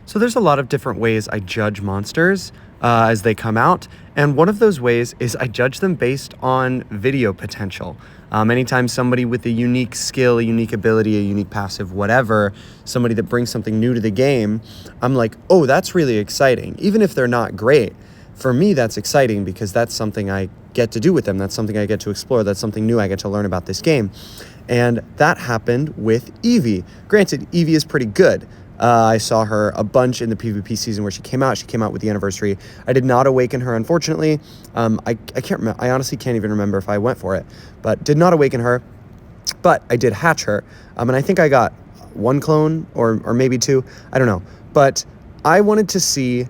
So there's a lot of different ways I judge monsters as they come out, and one of those ways is I judge them based on video potential. Anytime somebody with a unique skill, a unique ability, a unique passive, whatever, somebody that brings something new to the game, I'm like, oh, that's really exciting. Even if they're not great, for me, that's exciting because that's something I get to do with them. That's something I get to explore. That's something new I get to learn about this game. And that happened with Eevee. Granted, Eevee is pretty good. I saw her a bunch in the PvP season where she came out. She came out with the anniversary. I did not awaken her, unfortunately. I can't remember. I honestly can't even remember if I went for it, but did not awaken her. But I did hatch her, and I think I got one clone or maybe two. I don't know. But I wanted to see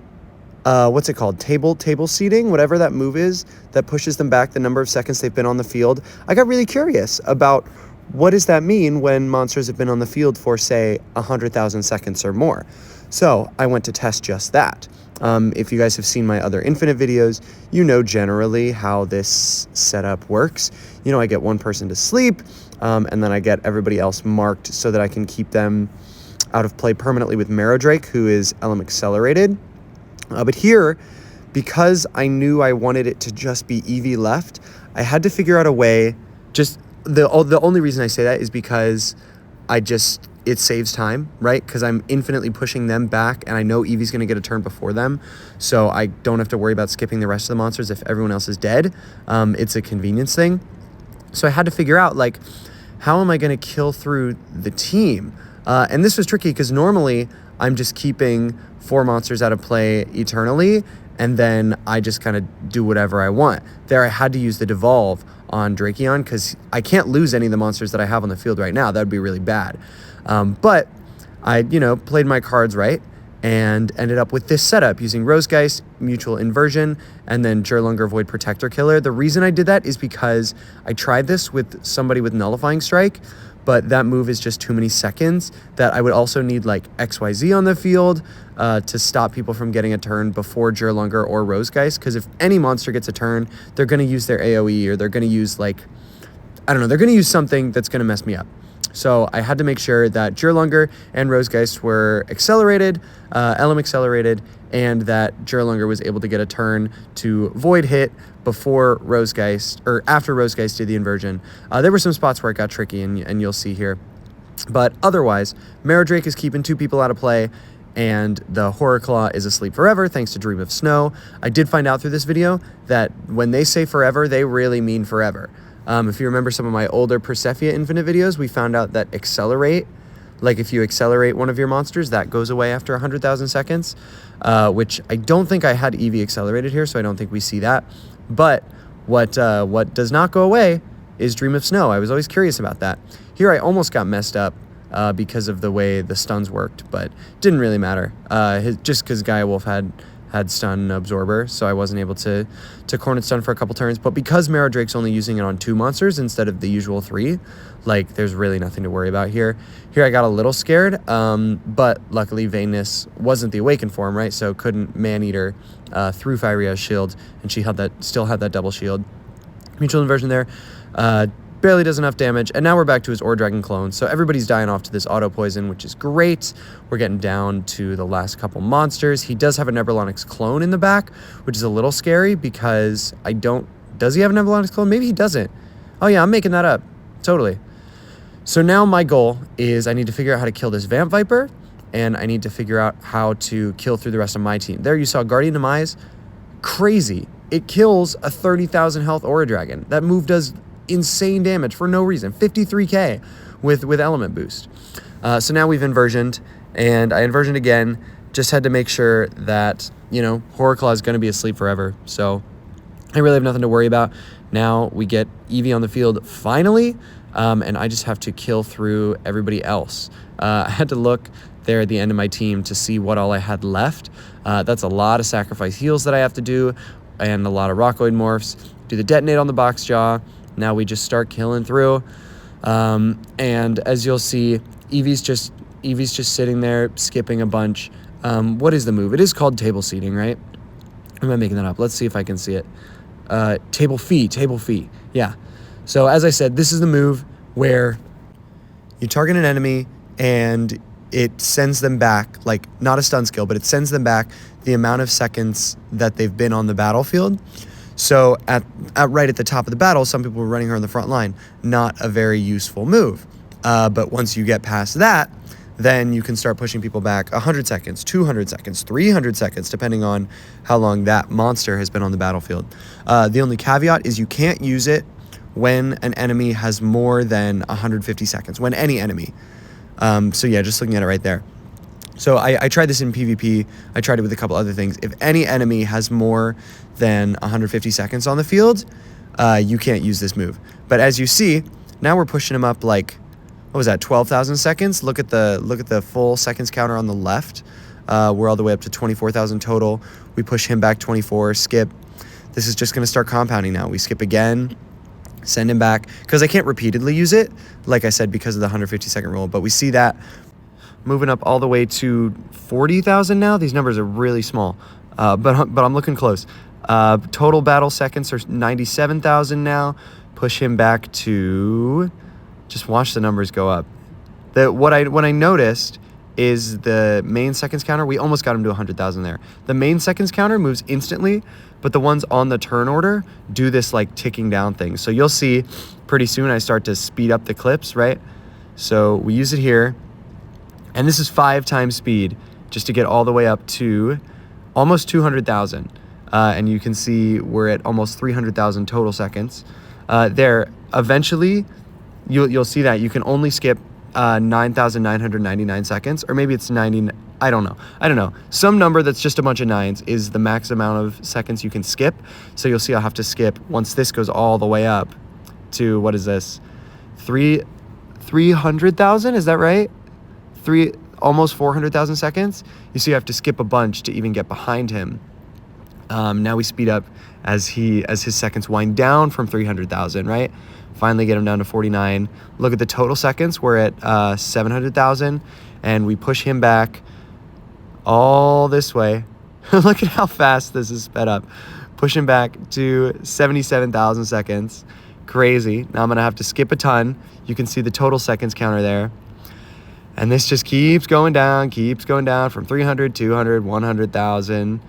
what's it called? Table seating, whatever that move is that pushes them back the number of seconds they've been on the field. I got really curious about what does that mean when monsters have been on the field for, say, 100,000 seconds or more. So I went to test just that. If you guys have seen my other Infinite videos, you know generally how this setup works. You know, I get one person to sleep, and then I get everybody else marked so that I can keep them out of play permanently with Drake, who is Element Accelerated. But here, because I knew I wanted it to just be Eevee left, I had to figure out a way. Just the only reason I say that is because it saves time, right? Because I'm infinitely pushing them back, and I know Eevee's going to get a turn before them, so I don't have to worry about skipping the rest of the monsters if everyone else is dead. It's a convenience thing. So I had to figure out, like, how am I going to kill through the team? And this was tricky because normally I'm just keeping 4 monsters out of play eternally, and then I just kind of do whatever I want. There I had to use the Devolve on Drakeon because I can't lose any of the monsters that I have on the field right now. That would be really bad. But I, played my cards right and ended up with this setup using Rosegeist, Mutual Inversion, and then Jurlunger Void Protector Killer. The reason I did that is because I tried this with somebody with Nullifying Strike, but that move is just too many seconds that I would also need like XYZ on the field to stop people from getting a turn before Jurlunger or Rosegeist, because if any monster gets a turn, they're going to use their AoE, or they're going to use they're going to use something that's going to mess me up. So I had to make sure that Jurlunger and Rosegeist were accelerated, Element Accelerated, and that Jurlunger was able to get a turn to Void hit before Rosegeist, or after Rosegeist did the inversion. There were some spots where it got tricky, and you'll see here. But otherwise, Drake is keeping 2 people out of play, and the Horror Claw is asleep forever, thanks to Dream of Snow. I did find out through this video that when they say forever, they really mean forever. If you remember some of my older Persephia Infinite videos, we found out that Accelerate, like if you accelerate one of your monsters, that goes away after 100,000 seconds, which I don't think I had Eevee accelerated here, so I don't think we see that. But what does not go away is Dream of Snow. I was always curious about that. Here I almost got messed up because of the way the stuns worked, but didn't really matter. Just because Gaia Wolf had stun absorber, so I wasn't able to Cornet stun for a couple turns. But because Drake's only using it on 2 monsters instead of the usual 3, like, there's really nothing to worry about here. Here I got a little scared, but luckily Vainness wasn't the awakened form, right? So couldn't Man-Eater through Fyria's shield, and she still had that double shield. Mutual Inversion there. Barely does enough damage, and now we're back to his Ore Dragon clone, so everybody's dying off to this auto poison, which is great. We're getting down to the last couple monsters. He does have a Nebrolonix clone in the back, which is a little scary because does he have a Nebrolonix clone? Maybe he doesn't. Oh yeah, I'm making that up. Totally. So now my goal is I need to figure out how to kill this Vamp Viper, and I need to figure out how to kill through the rest of my team. There you saw Guardian Demise. Crazy. It kills a 30,000 health Aura Dragon. That move does insane damage for no reason. 53k with element boost. So now we've inversioned, and I inversioned again. Just had to make sure that, Horror Claw is going to be asleep forever. So I really have nothing to worry about. Now we get Eevee on the field finally, and I just have to kill through everybody else. I had to look there at the end of my team to see what all I had left. That's a lot of sacrifice heals that I have to do, and a lot of Rockoid morphs. Do the detonate on the box jaw. Now we just start killing through, and as you'll see, Eevee's just sitting there skipping a bunch. What is the move? It is called table seating, right? Or am I making that up? Let's see if I can see it. Table fee. Yeah. So as I said, this is the move where you target an enemy, and it sends them back, like not a stun skill, but it sends them back the amount of seconds that they've been on the battlefield. So right at the top of the battle, some people were running her on the front line. Not a very useful move. But once you get past that, then you can start pushing people back 100 seconds, 200 seconds, 300 seconds, depending on how long that monster has been on the battlefield. The only caveat is you can't use it when an enemy has more than 150 seconds, when any enemy. So yeah, just looking at it right there. So I tried this in PvP. I tried it with a couple other things. If any enemy has more than 150 seconds on the field, you can't use this move. But as you see, now we're pushing him up like, what was that, 12,000 seconds? Look at the full seconds counter on the left. We're all the way up to 24,000 total. We push him back 24, skip. This is just going to start compounding now. We skip again, send him back, because I can't repeatedly use it, like I said, because of the 150 second rule. But we see that moving up all the way to 40,000 now. These numbers are really small, but I'm looking close. Total battle seconds are 97,000 now. Push him back to, just watch the numbers go up. What I noticed is the main seconds counter, we almost got him to 100,000 there. The main seconds counter moves instantly, but the ones on the turn order do this like ticking down thing. So you'll see pretty soon I start to speed up the clips, right? So we use it here. And this is 5 times speed just to get all the way up to almost 200,000. And you can see we're at almost 300,000 total seconds. There, eventually, you'll see that you can only skip 9,999 seconds, or maybe it's 90, I don't know. Some number that's just a bunch of nines is the max amount of seconds you can skip. So you'll see I'll have to skip, once this goes all the way up to, what is this? 300,000, is that right? Almost 400,000 seconds. You see I have to skip a bunch to even get behind him. Now we speed up as his seconds wind down from 300,000, right? Finally get him down to 49. Look at the total seconds. We're at 700,000, and we push him back all this way. Look at how fast this is sped up. Push him back to 77,000 seconds. Crazy. Now I'm gonna have to skip a ton. You can see the total seconds counter there. And this just keeps going down from 300, 200, 100,000,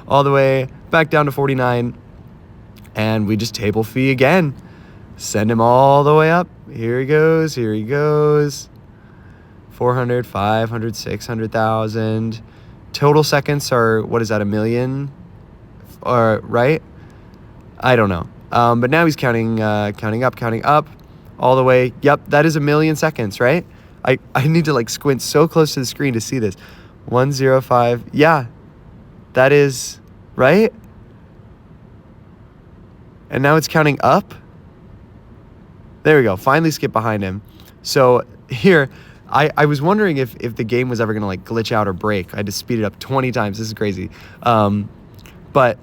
all the way back down to 49. And we just table fee again. Send him all the way up. Here he goes. 400, 500, 600,000. Total seconds are, what is that, 1 million? Or, right? I don't know. But now he's counting up. All the way, yep, that is 1 million seconds, right? I need to like squint so close to the screen to see this. 105, yeah, that is, right? And now it's counting up. There we go, finally skip behind him. So here, I was wondering if the game was ever gonna like glitch out or break. I had to speed it up 20 times, this is crazy. But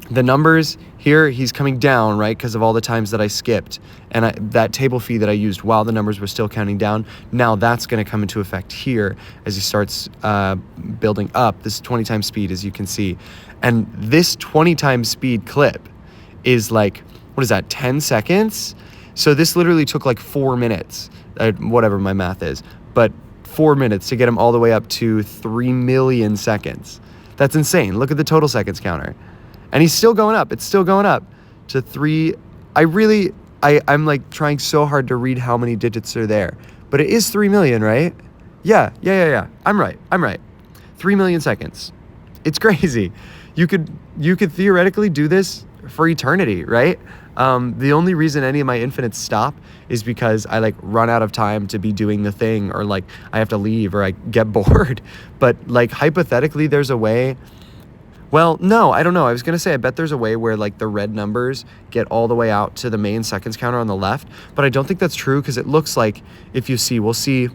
the numbers here, he's coming down, right, because of all the times that I skipped. And that table fee that I used while the numbers were still counting down, now that's going to come into effect here as he starts building up. This 20 times speed, as you can see. And this 20 times speed clip is like, what is that, 10 seconds? So this literally took like 4 minutes, whatever my math is, but 4 minutes to get him all the way up to 3 million seconds. That's insane. Look at the total seconds counter. And he's still going up. It's still going up to 3. I'm like trying so hard to read how many digits are there. But it is 3 million, right? Yeah. I'm right. 3 million seconds. It's crazy. You could theoretically do this for eternity, right? The only reason any of my infinites stop is because I like run out of time to be doing the thing, or like I have to leave, or I get bored. But like hypothetically, there's a way. Well, no, I don't know. I was going to say, I bet there's a way where like the red numbers get all the way out to the main seconds counter on the left, but I don't think that's true, because it looks like, if you see, we'll see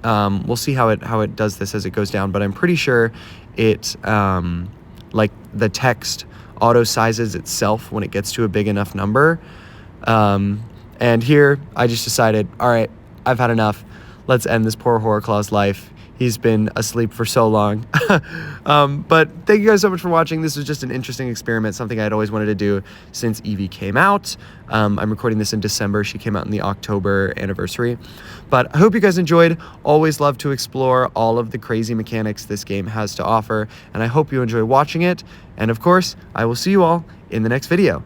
how it does this as it goes down, but I'm pretty sure it, like the text auto sizes itself when it gets to a big enough number. And here I just decided, all right, I've had enough. Let's end this poor Horrorclaw's life. He's been asleep for so long. But thank you guys so much for watching. This was just an interesting experiment, something I'd always wanted to do since Eevee came out. I'm recording this in December. She came out in the October anniversary. But I hope you guys enjoyed. Always love to explore all of the crazy mechanics this game has to offer, and I hope you enjoy watching it. And of course, I will see you all in the next video.